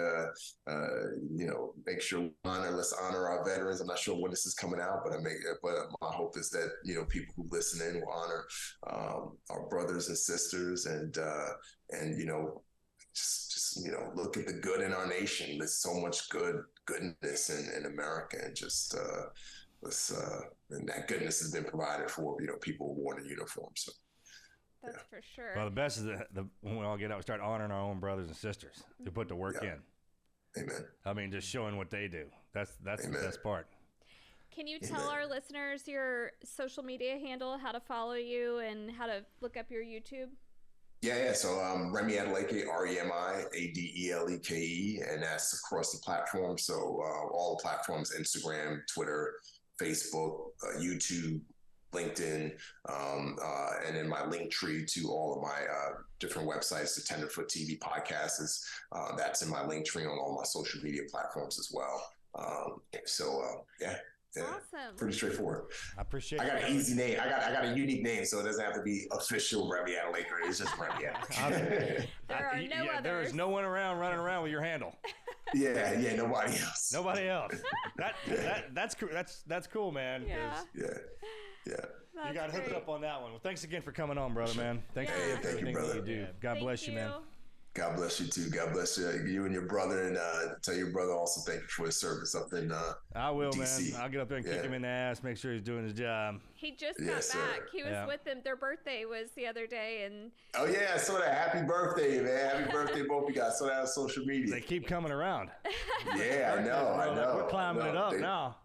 make sure let's honor our veterans. I'm not sure when this is coming out, but my hope is that, you know, people who listen in will honor our brothers and sisters and you know, just you know, look at the good in our nation. There's so much goodness in America, and just and that goodness has been provided for, you know, people who wore the uniform. So that's for sure. Well, the best is when we all get out, we start honoring our own brothers and sisters who put the work in. Amen. I mean, just showing what they do. That's the best part. Can you tell our listeners your social media handle, how to follow you, and how to look up your YouTube? Yeah. So Remi Adeleke, REMI ADELEKE, and that's across the platform. So all the platforms: Instagram, Twitter, Facebook, YouTube, LinkedIn, and then my link tree to all of my different websites. The Tenderfoot TV podcast is that's in my link tree on all my social media platforms as well. Awesome. Pretty straightforward. I appreciate. I got an easy name. I got a unique name, so it doesn't have to be official Remi Adeleke. It's just Remi Adeleke. There is no one running around with your handle. Nobody else. Nobody else. That's cool, man. Yeah. You got hooked up on that one. Well, thanks again for coming on, brother, man. Thanks for everything that you do. God bless you, man. God bless you too. God bless you and your brother, and tell your brother also thank you for his service up in I will, DC. man. I'll get up there and kick him in the ass, make sure he's doing his job. He just got back. He was with them. Their birthday was the other day, and I saw that. Happy birthday, man. Happy birthday, both of you guys. Saw that on social media. They keep coming around. I know. We're climbing it up now.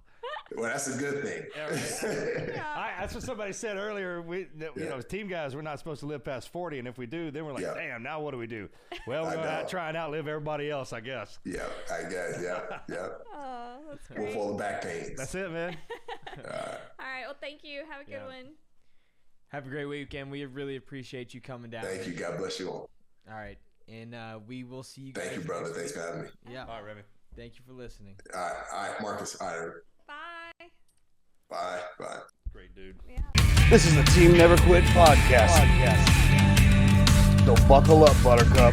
Well, that's a good thing. That's what somebody said earlier. You know, as team guys, we're not supposed to live past 40, and if we do, then we're like, damn, now what do we do? Well, we're going to try and outlive everybody else, I guess. Yeah, I guess. Yeah. Oh, that's great. We'll fall the back pains. That's it, man. All right. Well, thank you. Have a good one. Have a great weekend. We really appreciate you coming down. Thank you. God bless you all. All right. And we will see you guys. Thank you, brother. Thanks for having me. Yeah. All right, Remi. Thank you for listening. All right, Marcus. All right. Bye. Great dude. Yeah. This is the Team Never Quit podcast. So buckle up, Buttercup.